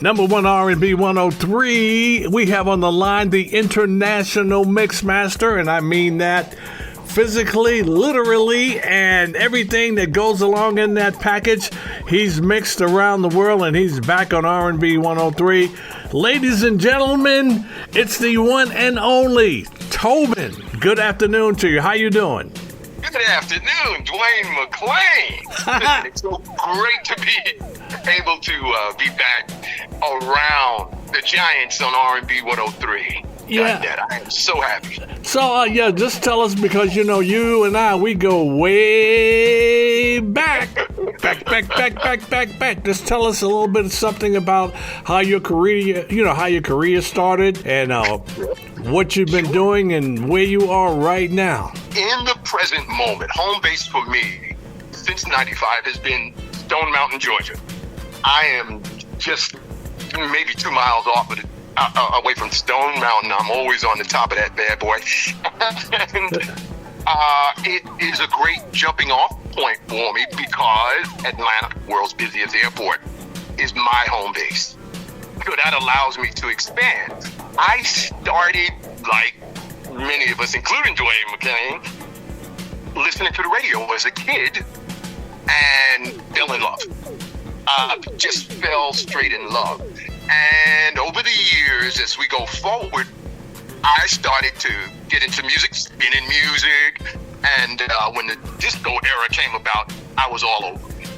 Number one R&B 103. We have on the line the international mixmaster, and I mean that physically, literally, and everything that goes along in that package. He's mixed around the world, and he's back on R&B 103. Ladies and gentlemen, it's the one and only Tobin. Good afternoon to you. How you doing? Good afternoon, Dwayne McClain. It's so great to be able to be back around the Giants on R&B 103. Yeah. I am so happy. So, just tell us, because, you and I, we go way back. Just tell us a little bit of something about how your career started and what you've been doing and where you are right now. In the present moment, home base for me since 95 has been Stone Mountain, Georgia. I am just maybe 2 miles off of away from Stone Mountain. I'm always on the top of that bad boy. And it is a great jumping off point for me because Atlanta, world's busiest airport, is my home base. So that allows me to expand. I started, like many of us, including Dwayne McClain, listening to the radio as a kid and fell in love. Just fell straight in love. And over the years, as we go forward, I started to get into music, spinning music, and when the disco era came about, I was all over it.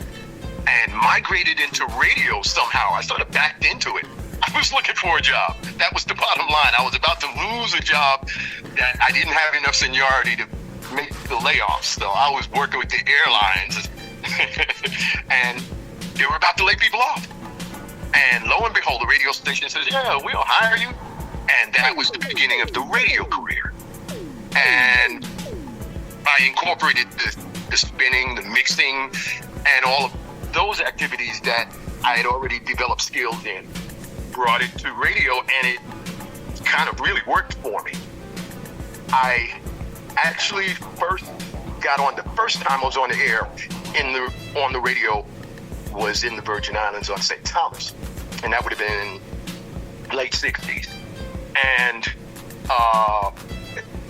And migrated into radio somehow. I sort of backed into it. I was looking for a job. That was the bottom line. I was about to lose a job that I didn't have enough seniority to make the layoffs. So I was working with the airlines, and they were about to lay people off. And lo and behold, the radio station says, yeah, we'll hire you. And that was the beginning of the radio career. And I incorporated the spinning, the mixing, and all of those activities that I had already developed skills in. Brought it to radio, and it kind of really worked for me. I actually first got on, the first time I was on the air on the radio was in the Virgin Islands on St. Thomas, and that would have been in late 60s. And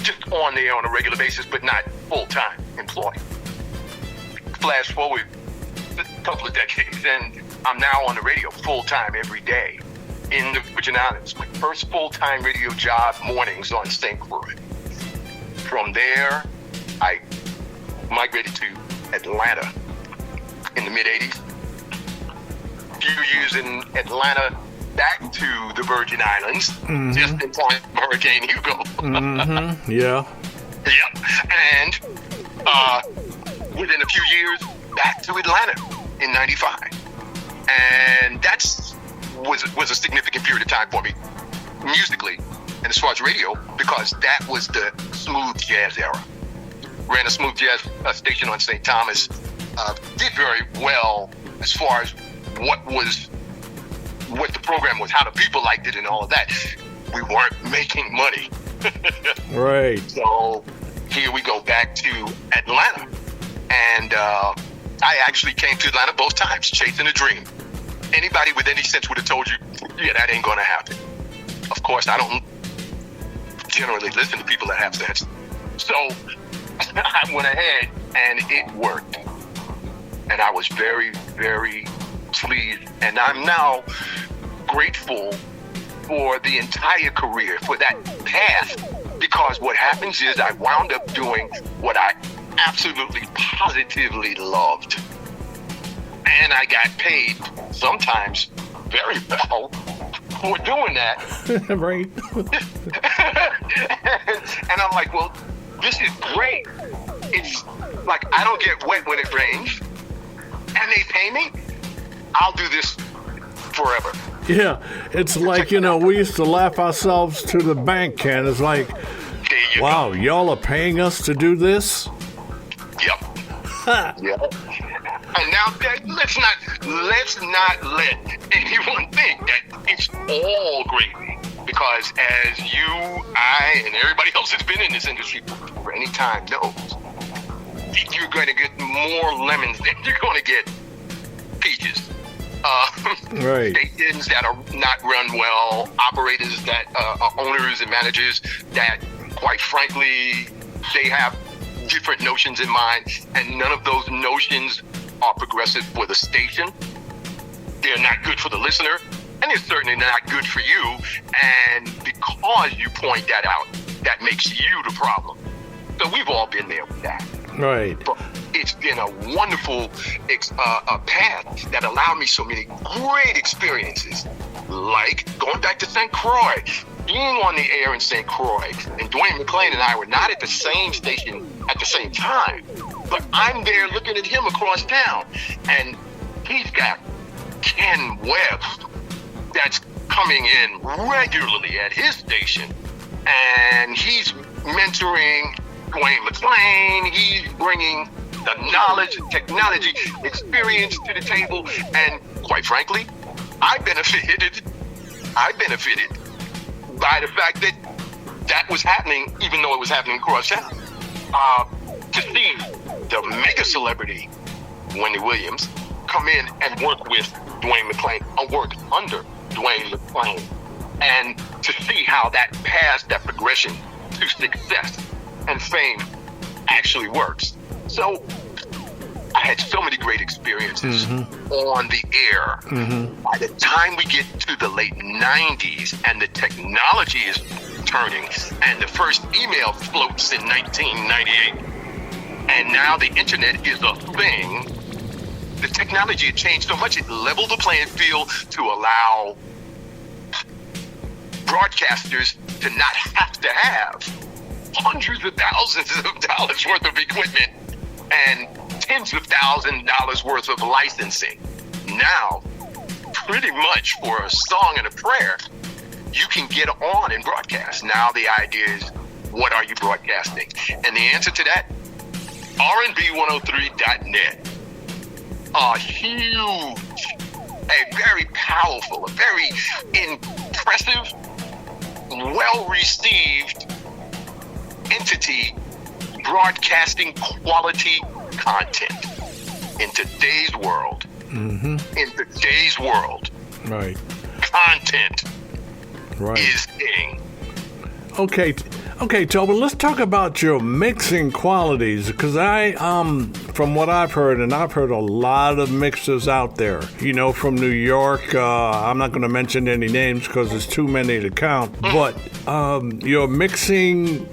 just on there on a regular basis, but not full-time employed. Flash forward a couple of decades, and I'm now on the radio full-time every day in the Virgin Islands. My first full-time radio job, mornings on St. Croix. From there, I migrated to Atlanta in the mid-'80s. Few years in Atlanta, back to the Virgin Islands, just in time for Hurricane Hugo. Yeah. Yep. And within a few years, back to Atlanta in 95. And that's was a significant period of time for me, musically, and as far as radio, because that was the smooth jazz era. Ran a smooth jazz station on St. Thomas, did very well as far as what the program was, how the people liked it and all of that. We weren't making money. Right. So here we go back to Atlanta. And I actually came to Atlanta both times, chasing a dream. Anybody with any sense would have told you, yeah, that ain't going to happen. Of course, I don't generally listen to people that have sense. So I went ahead and it worked. And I was very, very pleased. And I'm now grateful for the entire career, for that path, because what happens is I wound up doing what I absolutely positively loved. And I got paid sometimes very well for doing that. Right. And I'm like, well, this is great. It's like I don't get wet when it rains, and they pay me. I'll do this forever. Yeah, it's like, we used to laugh ourselves to the bank, Ken. It's like, wow, y'all are paying us to do this? Yep. Yep. And now let's not let anyone think that it's all gravy, because as you, I, and everybody else that's been in this industry for any time knows, you're going to get more lemons than you're going to get peaches. Right. Stations that are not run well, operators that are owners and managers that, quite frankly, they have different notions in mind, and none of those notions are progressive for the station. They're not good for the listener, and they're certainly not good for you. And because you point that out, that makes you the problem. So we've all been there with that. Right. But it's been a wonderful path that allowed me so many great experiences, like going back to St. Croix, being on the air in St. Croix, and Dwayne McClain and I were not at the same station at the same time, but I'm there looking at him across town, and he's got Ken Webb that's coming in regularly at his station, and he's mentoring Dwayne McClain. He's bringing the knowledge, technology, experience to the table, and quite frankly, I benefited by the fact that that was happening, even though it was happening across town. To see the mega celebrity Wendy Williams come in and work with Dwayne McClain, or work under Dwayne McClain, and to see how that path, that progression to success and fame actually works. So I had so many great experiences on the air. By the time we get to the late 90s and the technology is turning and the first email floats in 1998, and now the internet is a thing, the technology had changed so much it leveled the playing field to allow broadcasters to not have to have hundreds of thousands of dollars worth of equipment and tens of $1,000s worth of licensing. Now, pretty much for a song and a prayer, you can get on and broadcast. Now the idea is, what are you broadcasting? And the answer to that, rnb103.net. A huge, a very powerful, a very impressive, well-received entity broadcasting quality content in today's world. In today's world, right, content right, is king. Okay, Tobin, let's talk about your mixing qualities, because from what I've heard, and I've heard a lot of mixers out there, from New York. I'm not going to mention any names because there's too many to count, but your mixing,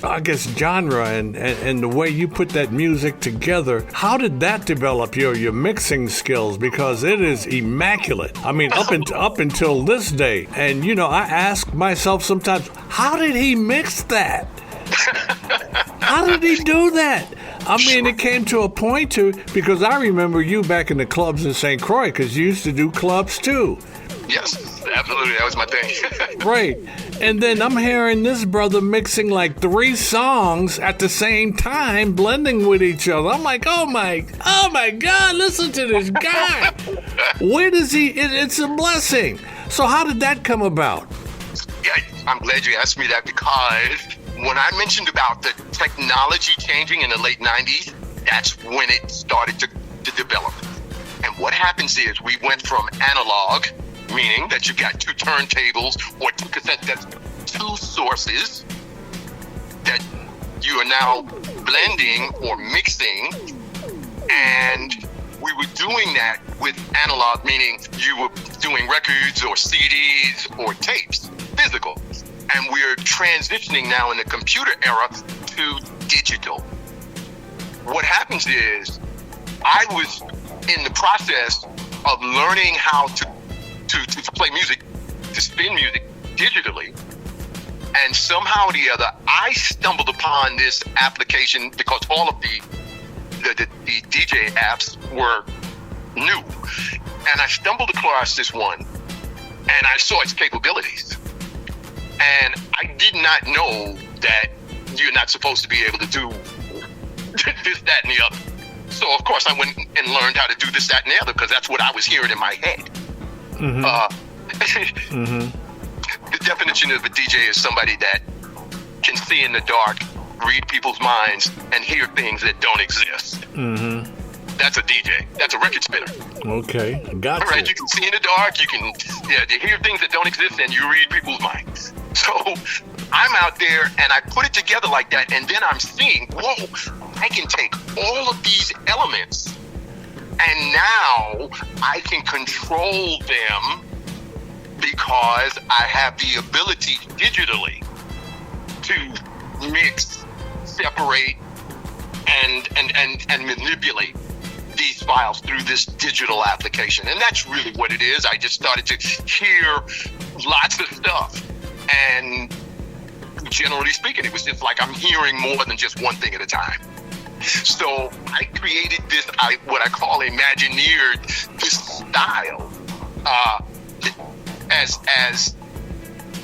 I guess, genre and the way you put that music together, how did that develop your mixing skills? Because it is immaculate. I mean, up until this day. And, I ask myself sometimes, how did he mix that? How did he do that? I mean, it came to a point because I remember you back in the clubs in St. Croix, because you used to do clubs too. Yes, absolutely. That was my thing. Right. And then I'm hearing this brother mixing like 3 songs at the same time, blending with each other. I'm like, oh my God, listen to this guy. Where does he? It's a blessing. So how did that come about? Yeah, I'm glad you asked me that, because when I mentioned about the technology changing in the late 90s, that's when it started to develop. And what happens is we went from analog, meaning that you've got 2 turntables or 2 cassettes, that's 2 sources that you are now blending or mixing. And we were doing that with analog, meaning you were doing records or CDs or tapes, physical. And we're transitioning now in the computer era to digital. What happens is I was in the process of learning how to play music, to spin music digitally, and somehow or the other I stumbled upon this application, because all of the DJ apps were new, and I stumbled across this one and I saw its capabilities, and I did not know that you're not supposed to be able to do this, that, and the other. So of course I went and learned how to do this, that, and the other, because that's what I was hearing in my head. The definition of a DJ is somebody that can see in the dark, read people's minds, and hear things that don't exist. That's a DJ. That's a record spinner. Okay, got All right, you can see in the dark. You can hear things that don't exist, and you read people's minds. So I'm out there, and I put it together like that, and then I'm seeing, whoa, I can take all of these elements, and now I can control them because I have the ability digitally to mix, separate, and manipulate these files through this digital application. And that's really what it is. I just started to hear lots of stuff. And generally speaking, it was just like I'm hearing more than just one thing at a time. So I created this, what I call imagineered this style as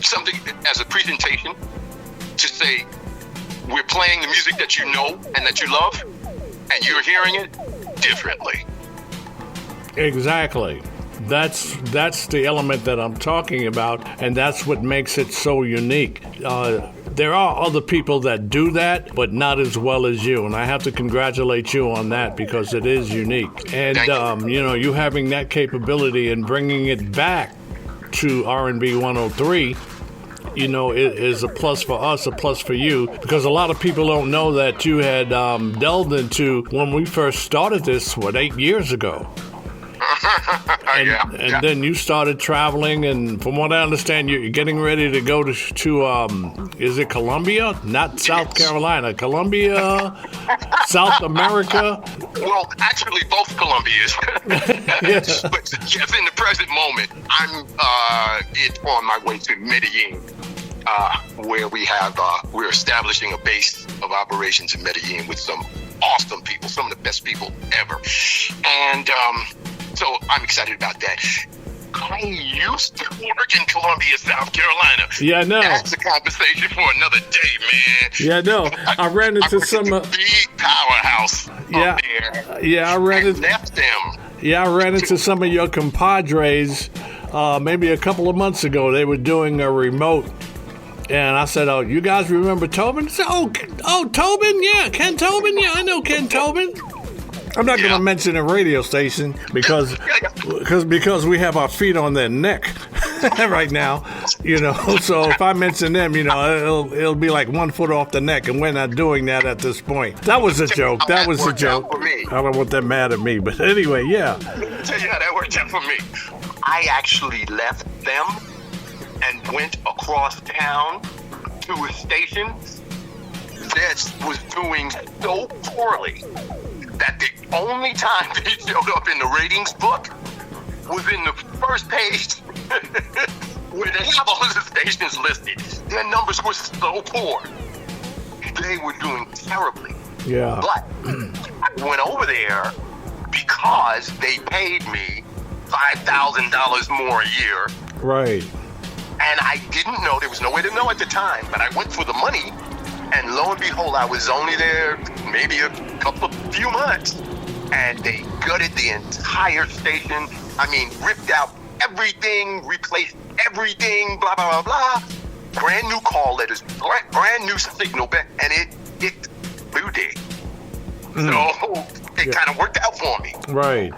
something, as a presentation to say, we're playing the music that you know and that you love, and you're hearing it differently. Exactly. That's the element that I'm talking about, and that's what makes it so unique. There are other people that do that, but not as well as you, and I have to congratulate you on that because it is unique. And you having that capability and bringing it back to R&B 103, is a plus for us, a plus for you, because a lot of people don't know that you had delved into, when we first started this, 8 years ago. And then you started traveling, and from what I understand, you're getting ready to go to is it Colombia? Not South Carolina, Colombia, South America? Well, actually, both Colombias. Yes. But yes, in the present moment, I'm on my way to Medellin, where we're establishing a base of operations in Medellin with some awesome people, some of the best people ever. And so I'm excited about that. I used to work in Columbia, South Carolina. Yeah, I know. That's a conversation for another day, man. Yeah, I know. I ran into some big powerhouse up there. Yeah, I left them. Yeah, I ran into some of your compadres maybe a couple of months ago. They were doing a remote. And I said, "Oh, you guys remember Tobin?" Said, "Oh, Tobin, yeah, Ken Tobin, yeah, I know Ken Tobin." I'm not going to mention a radio station because we have our feet on their neck right now, So if I mention them, it'll be like 1 foot off the neck, and we're not doing that at this point. That was a joke. That was a joke. I don't want them mad at me, but anyway, yeah. Let me tell you how that worked out for me. I actually left them and went across town to a station that was doing so poorly that the only time they showed up in the ratings book was in the first page where they have all of the stations listed. Their numbers were so poor. They were doing terribly. Yeah. But I went over there because they paid me $5,000 more a year. Right. And I didn't know, there was no way to know at the time, but I went for the money, and lo and behold, I was only there maybe a few months, and they gutted the entire station. I mean, ripped out everything, replaced everything, blah, blah, blah, blah. Brand new call letters, brand new signal, and it booted. So it kind of worked out for me. Right.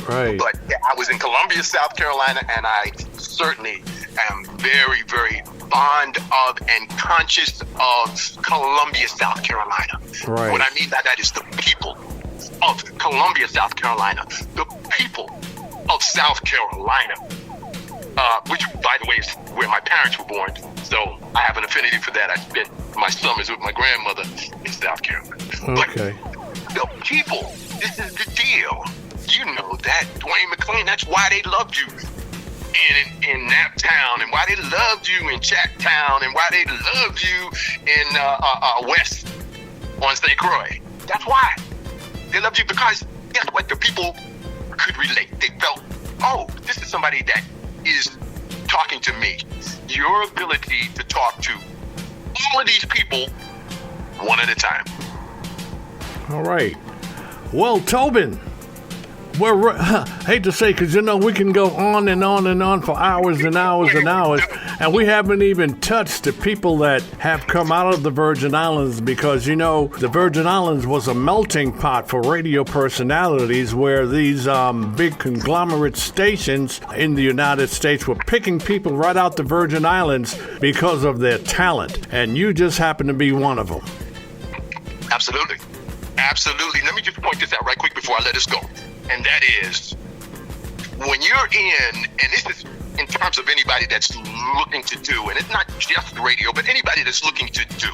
But I was in Columbia, South Carolina, and I certainly am very, very fond of and conscious of Columbia, South Carolina. Right. What I mean by that is the people of Columbia, South Carolina, the people of South Carolina, which, by the way, is where my parents were born. So I have an affinity for that. I spent my summers with my grandmother in South Carolina. Okay. But the people, this is the deal. You know that, Dwayne McClain, that's why they loved you in Naptown, and why they loved you in Chacktown, and why they loved you in West on St. Croix. That's why. They loved you because, guess what, the people could relate. They felt, oh, this is somebody that is talking to me. Your ability to talk to all of these people one at a time. All right. Well, Tobin, hate to say, because we can go on and on and on for hours and hours and hours, and we haven't even touched the people that have come out of the Virgin Islands, because the Virgin Islands was a melting pot for radio personalities, where these big conglomerate stations in the United States were picking people right out the Virgin Islands because of their talent, and you just happen to be one of them. Absolutely. Let me just point this out right quick before I let us go. And that is, when you're in, and this is in terms of anybody that's looking to do, and it's not just radio, but anybody that's looking to do,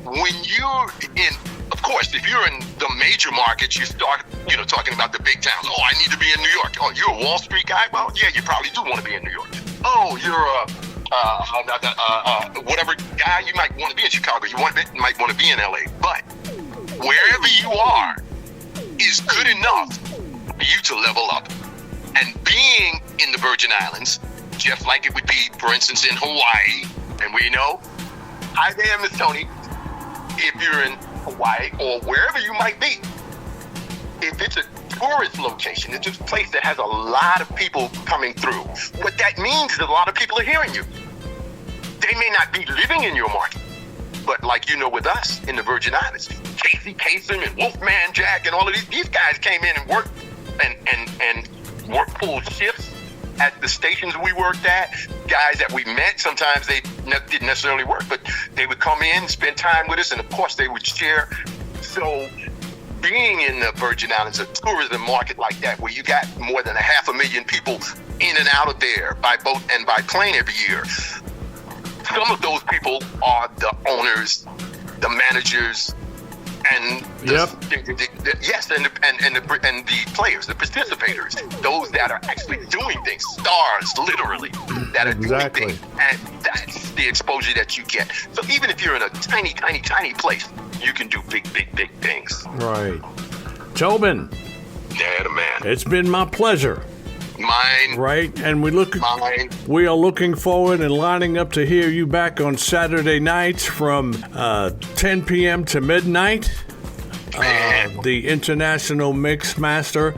when you're in, of course, if you're in the major markets, you start, talking about the big towns. Oh, I need to be in New York. Oh, you're a Wall Street guy? Well, yeah, you probably do want to be in New York. Oh, you're whatever guy, you might want to be in Chicago. You might want to be in LA. But wherever you are is good enough for you to level up. And being in the Virgin Islands, just like it would be, for instance, in Hawaii, and we know, hi there, Miss Tony, if you're in Hawaii or wherever you might be, if it's a tourist location, it's a place that has a lot of people coming through. What that means is a lot of people are hearing you. They may not be living in your market, but like with us in the Virgin Islands, Casey Kasem and Wolfman Jack and all of these guys came in and worked and worked full shifts at the stations we worked at. Guys that we met, sometimes they didn't necessarily work, but they would come in, spend time with us, and of course they would share. So being in the Virgin Islands, a tourism market like that, where you got more than 500,000 people in and out of there by boat and by plane every year, some of those people are the owners, the managers, and the players, the participators, those that are actually doing things, stars, literally, that are doing things, and that's the exposure that you get. So even if you're in a tiny, tiny, tiny place, you can do big, big, big things. Right. Tobin. Yeah, the man. It's been my pleasure. Mine. Right, and we are looking forward and lining up to hear you back on Saturday nights from 10 p.m. to midnight. The International Mix Master,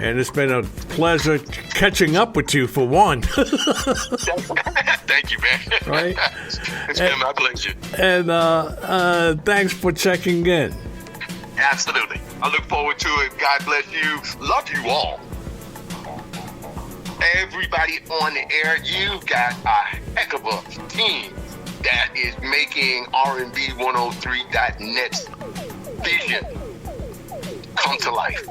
and it's been a pleasure catching up with you for one. Thank you, man. Right, it's been my pleasure. And thanks for checking in. Absolutely, I look forward to it. God bless you. Love you all. Everybody on the air, you've got a heck of a team that is making R&B103.net's vision come to life.